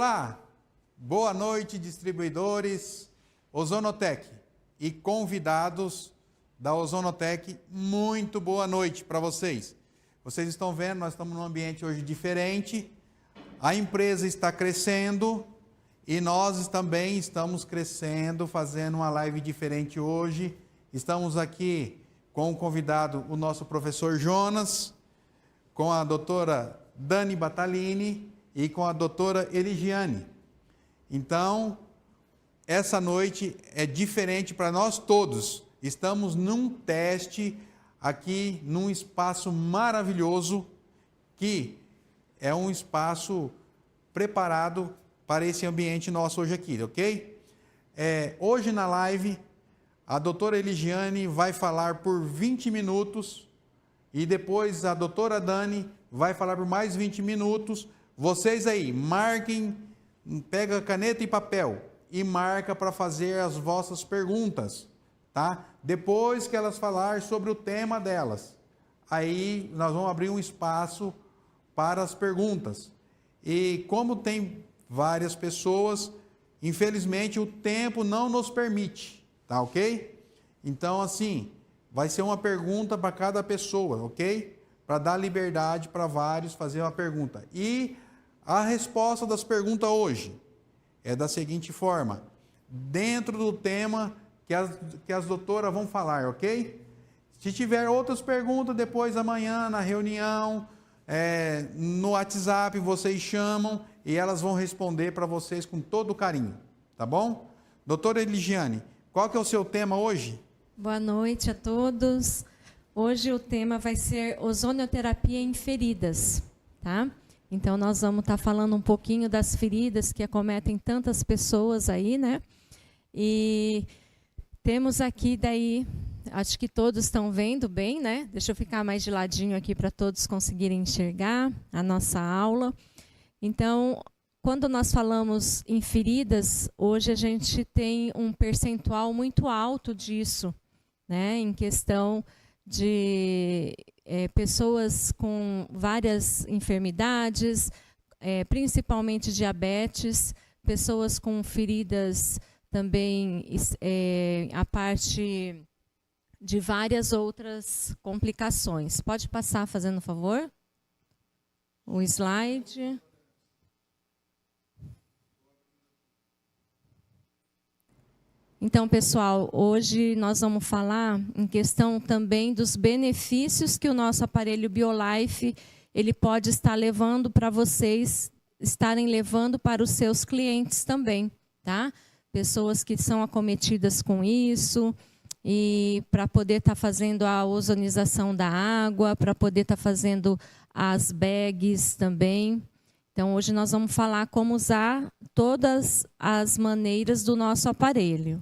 Olá, boa noite, distribuidores Ozonotec e convidados da Ozonotec, muito boa noite para vocês. Vocês estão vendo, nós estamos num ambiente hoje diferente, a empresa está crescendo e nós também estamos crescendo, fazendo uma live diferente hoje. Estamos aqui com o convidado, o nosso professor Jonas, com a doutora Dani Batalini e com a doutora Eligiane. Então, essa noite é diferente para nós todos. Estamos num teste aqui, num espaço maravilhoso, que é um espaço preparado para esse ambiente nosso hoje aqui, ok? Hoje na live, a doutora Eligiane vai falar por 20 minutos e depois a doutora Dani vai falar por mais 20 minutos. Vocês aí, marquem, pega caneta e papel e marca para fazer as vossas perguntas, tá? Depois que elas falarem sobre o tema delas, aí nós vamos abrir um espaço para as perguntas. E como tem várias pessoas, infelizmente o tempo não nos permite, tá ok? Então assim, vai ser uma pergunta para cada pessoa, ok? Para dar liberdade para vários fazer uma pergunta. E a resposta das perguntas hoje é da seguinte forma, dentro do tema que as doutoras vão falar, ok? Se tiver outras perguntas, depois amanhã na reunião, no WhatsApp, vocês chamam e elas vão responder para vocês com todo carinho, tá bom? Doutora Eligiane, qual que é o seu tema hoje? Boa noite a todos. Hoje o tema vai ser ozonioterapia em feridas, tá? Então, nós vamos estar falando um pouquinho das feridas que acometem tantas pessoas aí, né? E temos aqui daí, acho que todos estão vendo bem, né? Deixa eu ficar mais de ladinho aqui para todos conseguirem enxergar a nossa aula. Então, quando nós falamos em feridas, hoje a gente tem um percentual muito alto disso, né? Em questão de pessoas com várias enfermidades, principalmente diabetes, pessoas com feridas também, a parte de várias outras complicações. Pode passar, fazendo favor? O slide. Então, pessoal, hoje nós vamos falar em questão também dos benefícios que o nosso aparelho BioLife ele pode estar levando para vocês, estarem levando para os seus clientes também, tá? Pessoas que são acometidas com isso, e para poder estar fazendo a ozonização da água, para poder estar fazendo as bags também. Então, hoje nós vamos falar como usar todas as maneiras do nosso aparelho.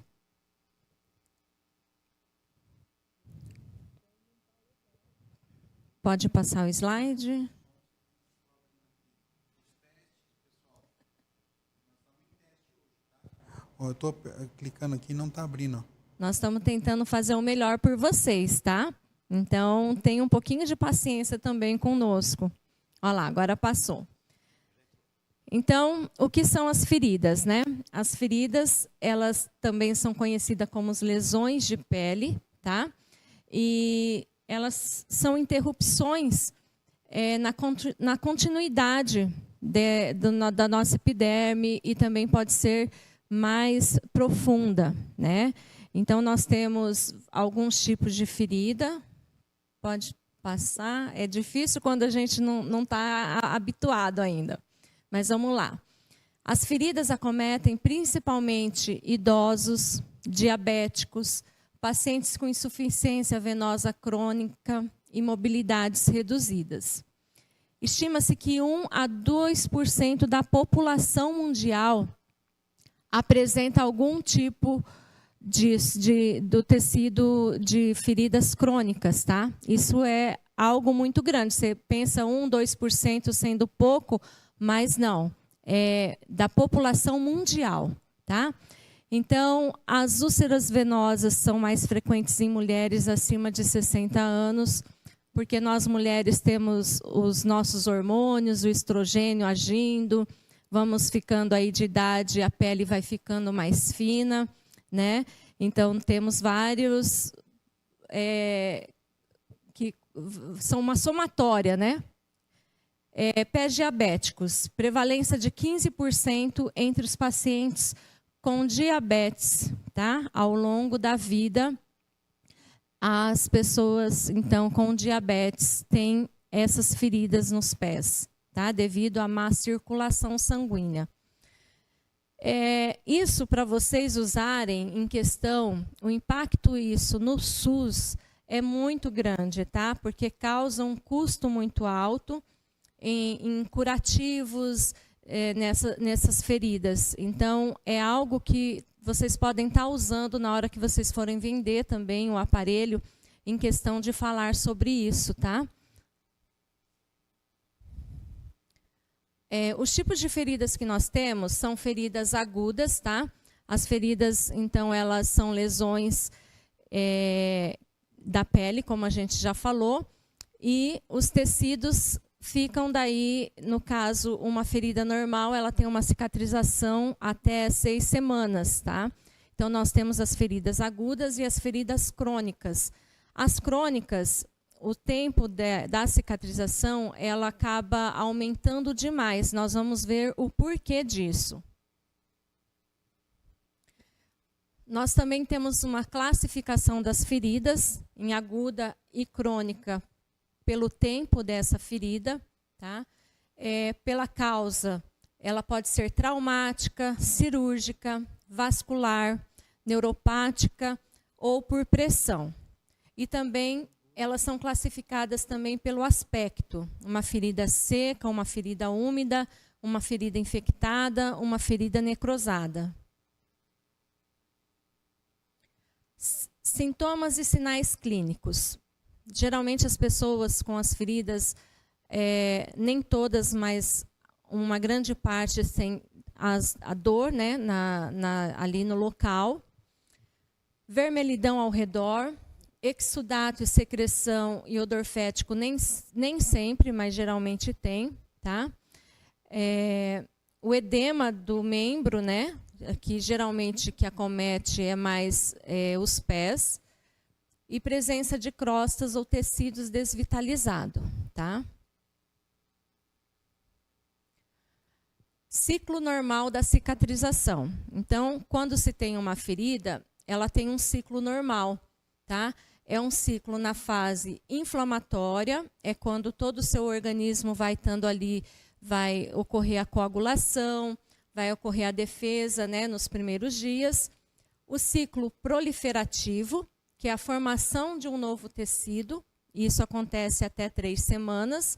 Pode passar o slide. Eu estou clicando aqui e não está abrindo. Nós estamos tentando fazer o melhor por vocês, tá? Então, tenha um pouquinho de paciência também conosco. Olha lá, agora passou. Então, o que são as feridas, né? As feridas, elas também são conhecidas como as lesões de pele, tá? E elas são interrupções na continuidade da nossa epiderme e também pode ser mais profunda, né? Então, nós temos alguns tipos de ferida. Pode passar. É difícil quando a gente não está habituado ainda. Mas vamos lá. As feridas acometem principalmente idosos, diabéticos, pacientes com insuficiência venosa crônica e mobilidades reduzidas. Estima-se que 1 a 2% da população mundial apresenta algum tipo do tecido de feridas crônicas, tá? Isso é algo muito grande. Você pensa 1, 2% sendo pouco, mas não. É da população mundial, tá? Então, as úlceras venosas são mais frequentes em mulheres acima de 60 anos, porque nós mulheres temos os nossos hormônios, o estrogênio agindo, vamos ficando aí de idade, a pele vai ficando mais fina, né? Então, temos vários que são uma somatória, né? Pés diabéticos, prevalência de 15% entre os pacientes com diabetes, tá? Ao longo da vida, as pessoas, então, com diabetes têm essas feridas nos pés, tá? Devido à má circulação sanguínea. Isso para vocês usarem em questão, o impacto isso no SUS é muito grande, tá? Porque causa um custo muito alto em curativos nessas feridas. Então, é algo que vocês podem estar usando na hora que vocês forem vender também o aparelho, em questão de falar sobre isso, tá? Os tipos de feridas que nós temos são feridas agudas, tá? As feridas, então, elas são lesões da pele, como a gente já falou, e os tecidos ficam daí, no caso, uma ferida normal, ela tem uma cicatrização até 6 semanas, tá? Então, nós temos as feridas agudas e as feridas crônicas. As crônicas, o tempo da cicatrização, ela acaba aumentando demais. Nós vamos ver o porquê disso. Nós também temos uma classificação das feridas, em aguda e crônica, pelo tempo dessa ferida, tá? Pela causa, ela pode ser traumática, cirúrgica, vascular, neuropática ou por pressão. E também elas são classificadas também pelo aspecto, uma ferida seca, uma ferida úmida, uma ferida infectada, uma ferida necrosada. Sintomas e sinais clínicos. Geralmente as pessoas com as feridas, nem todas, mas uma grande parte tem a dor, né, ali no local, vermelhidão ao redor, exudato e secreção e odor fético nem sempre, mas geralmente tem, tá? O edema do membro, né, que geralmente que acomete é mais os pés, e presença de crostas ou tecidos desvitalizados, tá? Ciclo normal da cicatrização. Então, quando se tem uma ferida, ela tem um ciclo normal, tá? É um ciclo na fase inflamatória, é quando todo o seu organismo vai estando ali, vai ocorrer a coagulação, vai ocorrer a defesa, né, nos primeiros dias. O ciclo proliferativo, que é a formação de um novo tecido, isso acontece até 3 semanas,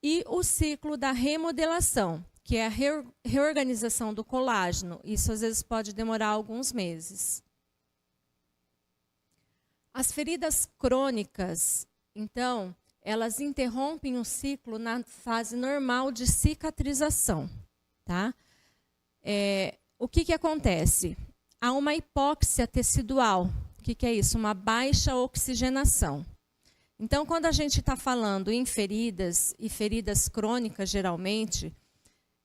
e o ciclo da remodelação, que é a reorganização do colágeno, isso às vezes pode demorar alguns meses. As feridas crônicas, então, elas interrompem o ciclo na fase normal de cicatrização, tá? O que acontece? Há uma hipóxia tecidual. O que é isso? Uma baixa oxigenação. Então, quando a gente está falando em feridas, e feridas crônicas, geralmente,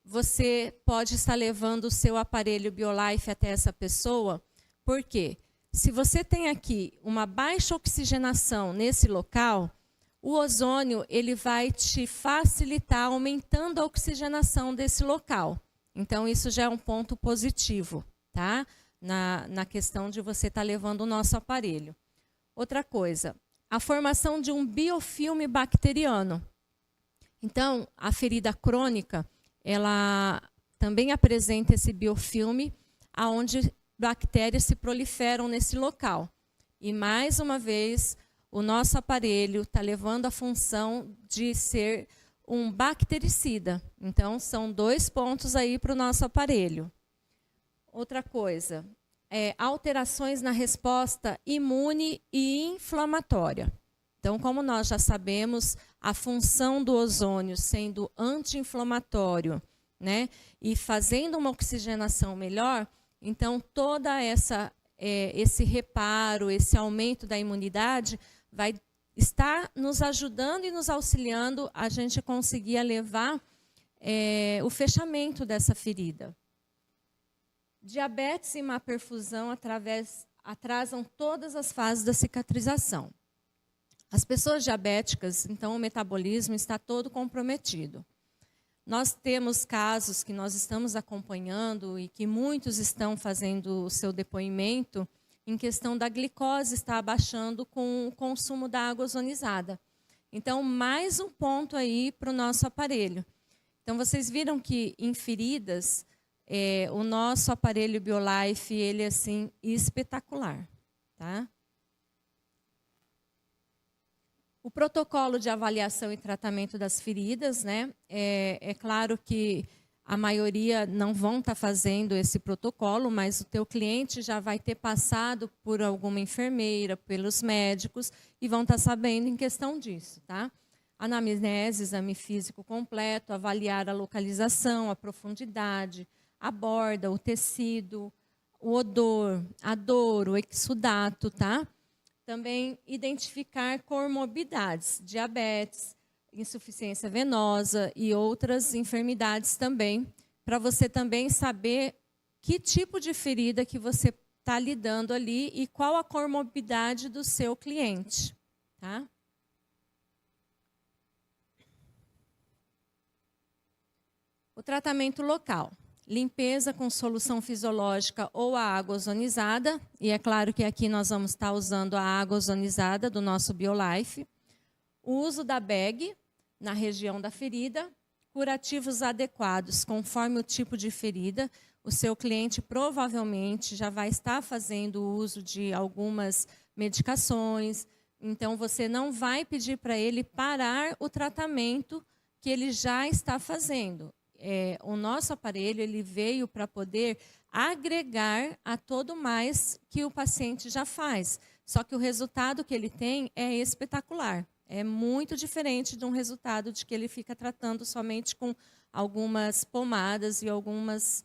você pode estar levando o seu aparelho BioLife até essa pessoa. Por quê? Se você tem aqui uma baixa oxigenação nesse local, o ozônio ele vai te facilitar aumentando a oxigenação desse local. Então, isso já é um ponto positivo, tá? Na questão de você estar levando o nosso aparelho. Outra coisa, a formação de um biofilme bacteriano. Então, a ferida crônica, ela também apresenta esse biofilme, onde bactérias se proliferam nesse local. E, mais uma vez, o nosso aparelho está levando a função de ser um bactericida. Então, são 2 pontos aí para o nosso aparelho. Outra coisa, alterações na resposta imune e inflamatória. Então, como nós já sabemos, a função do ozônio sendo anti-inflamatório, né, e fazendo uma oxigenação melhor, então toda esse reparo, esse aumento da imunidade vai estar nos ajudando e nos auxiliando a gente conseguir levar o fechamento dessa ferida. Diabetes e má perfusão atrasam todas as fases da cicatrização. As pessoas diabéticas, então, o metabolismo está todo comprometido. Nós temos casos que nós estamos acompanhando e que muitos estão fazendo o seu depoimento em questão da glicose estar abaixando com o consumo da água ozonizada. Então, mais um ponto aí para o nosso aparelho. Então, vocês viram que em feridas, o nosso aparelho BioLife, ele é assim, espetacular, tá? O protocolo de avaliação e tratamento das feridas, né? É claro que a maioria não vão estar fazendo esse protocolo, mas o teu cliente já vai ter passado por alguma enfermeira, pelos médicos, e vão estar sabendo em questão disso, tá? Anamnese, exame físico completo, avaliar a localização, a profundidade, a borda, o tecido, o odor, a dor, o exudato, tá? Também identificar comorbidades, diabetes, insuficiência venosa e outras enfermidades também, para você também saber que tipo de ferida que você está lidando ali e qual a comorbidade do seu cliente, tá? O tratamento local. Limpeza com solução fisiológica ou a água ozonizada. E é claro que aqui nós vamos estar usando a água ozonizada do nosso BioLife. O uso da bag na região da ferida. Curativos adequados conforme o tipo de ferida. O seu cliente provavelmente já vai estar fazendo uso de algumas medicações. Então, você não vai pedir para ele parar o tratamento que ele já está fazendo. O nosso aparelho ele veio para poder agregar a todo mais que o paciente já faz. Só que o resultado que ele tem é espetacular. É muito diferente de um resultado de que ele fica tratando somente com algumas pomadas e alguns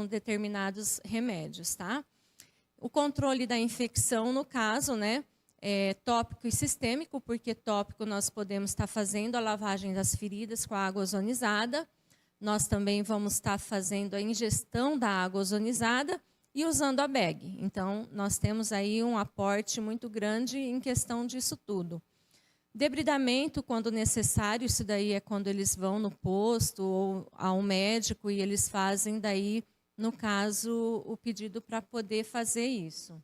determinados remédios, tá? O controle da infecção, no caso, né? Tópico e sistêmico, porque tópico nós podemos estar fazendo a lavagem das feridas com a água ozonizada. Nós também vamos estar fazendo a ingestão da água ozonizada e usando a bag. Então, nós temos aí um aporte muito grande em questão disso tudo. Debridamento, quando necessário, isso daí é quando eles vão no posto ou ao médico e eles fazem daí, no caso, o pedido para poder fazer isso.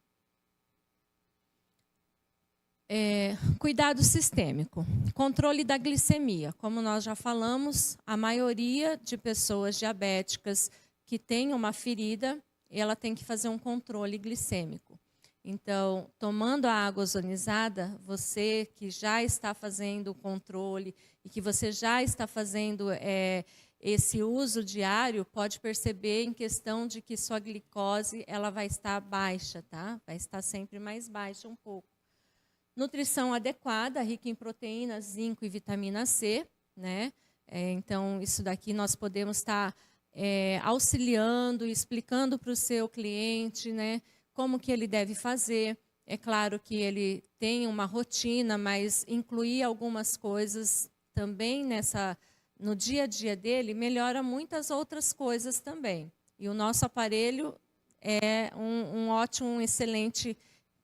Cuidado sistêmico, controle da glicemia. Como nós já falamos, a maioria de pessoas diabéticas que têm uma ferida, ela tem que fazer um controle glicêmico. Então, tomando a água ozonizada, você que já está fazendo o controle e que você já está fazendo esse uso diário, pode perceber em questão de que sua glicose ela vai estar baixa, tá? Vai estar sempre mais baixa um pouco. Nutrição adequada, rica em proteínas, zinco e vitamina C, né? Então, isso daqui nós podemos estar auxiliando, explicando para o seu cliente, né? Como que ele deve fazer. É claro que ele tem uma rotina, mas incluir algumas coisas também no dia a dia dele melhora muitas outras coisas também. E o nosso aparelho é um ótimo, excelente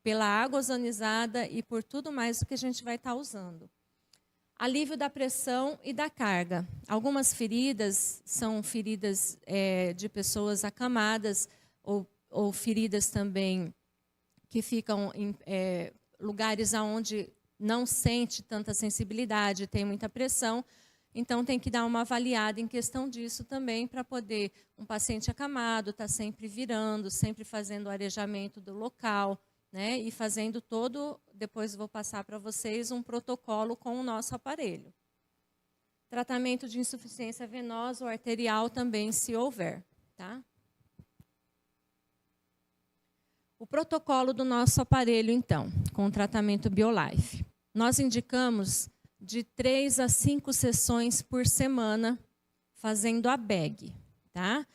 pela água ozonizada e por tudo mais o que a gente vai estar usando. Alívio da pressão e da carga. Algumas feridas são feridas de pessoas acamadas ou feridas também que ficam em lugares onde não sente tanta sensibilidade, tem muita pressão. Então, tem que dar uma avaliada em questão disso também para poder um paciente acamado estar sempre virando, sempre fazendo o arejamento do local, né, e fazendo depois vou passar para vocês um protocolo com o nosso aparelho. Tratamento de insuficiência venosa ou arterial também, se houver, tá? O protocolo do nosso aparelho, então, com o tratamento BioLife. Nós indicamos de 3 a 5 sessões por semana, fazendo a bag, tá?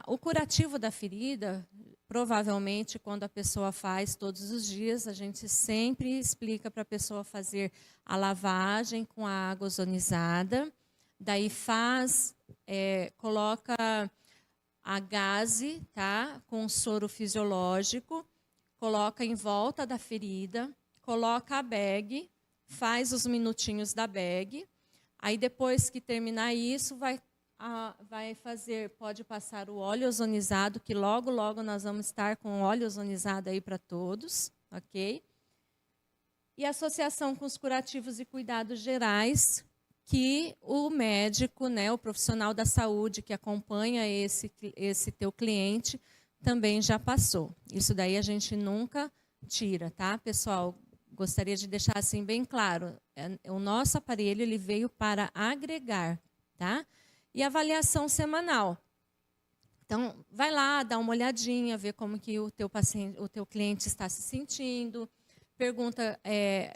O curativo da ferida, provavelmente, quando a pessoa faz todos os dias, a gente sempre explica para a pessoa fazer a lavagem com a água ozonizada, Daí coloca a gaze, tá? Com soro fisiológico, coloca em volta da ferida, coloca a bag, faz os minutinhos da bag. Aí depois que terminar isso, pode passar o óleo ozonizado, que logo nós vamos estar com óleo ozonizado aí para todos, ok? E associação com os curativos e cuidados gerais, que o médico, né, o profissional da saúde que acompanha esse teu cliente, também já passou. Isso daí a gente nunca tira, tá, pessoal? Gostaria de deixar assim bem claro. O nosso aparelho ele veio para agregar, tá? E avaliação semanal. Então, vai lá, dá uma olhadinha, vê como que o teu cliente está se sentindo, pergunta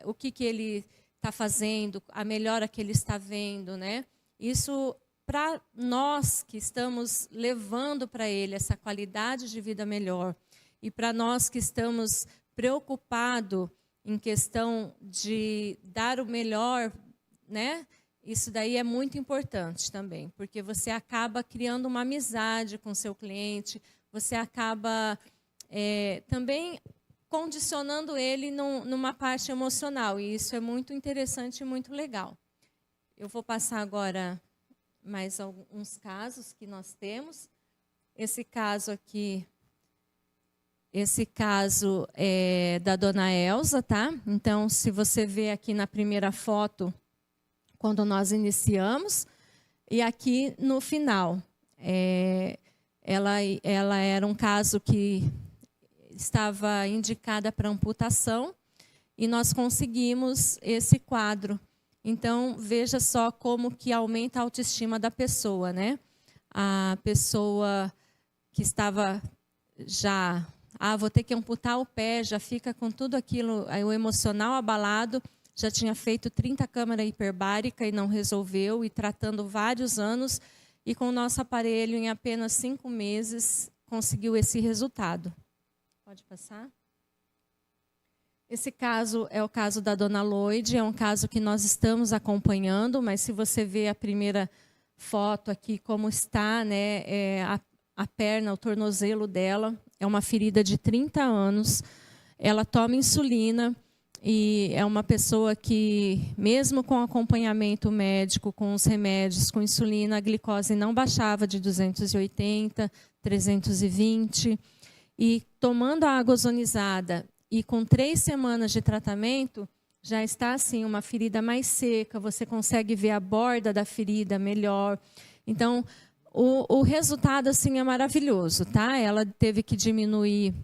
o que ele está fazendo, a melhora que ele está vendo, né? Isso, para nós que estamos levando para ele essa qualidade de vida melhor, e para nós que estamos preocupados em questão de dar o melhor, né? Isso daí é muito importante também, porque você acaba criando uma amizade com o seu cliente, você acaba também condicionando ele numa parte emocional, e isso é muito interessante e muito legal. Eu vou passar agora mais alguns casos que nós temos. Esse caso aqui, é da dona Elza, tá? Então, se você vê aqui na primeira foto, quando nós iniciamos, e aqui no final. Ela era um caso que estava indicada para amputação, e nós conseguimos esse quadro. Então, veja só como que aumenta a autoestima da pessoa, né? A pessoa que estava já... vou ter que amputar o pé, já fica com tudo aquilo, o emocional abalado, já tinha feito 30 câmara hiperbárica e não resolveu, e tratando vários anos, e com o nosso aparelho, em apenas 5 meses, conseguiu esse resultado. Pode passar? Esse caso é o caso da dona Loide, é um caso que nós estamos acompanhando, mas se você vê a primeira foto aqui, como está, né, a perna, o tornozelo dela, é uma ferida de 30 anos, ela toma insulina, e é uma pessoa que, mesmo com acompanhamento médico, com os remédios, com insulina, a glicose não baixava de 280, 320, e tomando a água ozonizada, e com 3 semanas de tratamento, já está assim, uma ferida mais seca, você consegue ver a borda da ferida melhor. Então, o resultado assim, é maravilhoso, tá? Ela teve que diminuir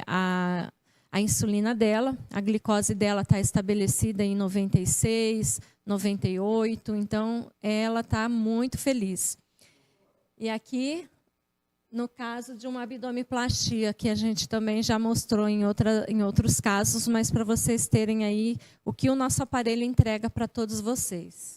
a insulina dela, a glicose dela está estabelecida em 96, 98, então ela está muito feliz. E aqui, no caso de uma abdominoplastia, que a gente também já mostrou em outros casos, mas para vocês terem aí o que o nosso aparelho entrega para todos vocês.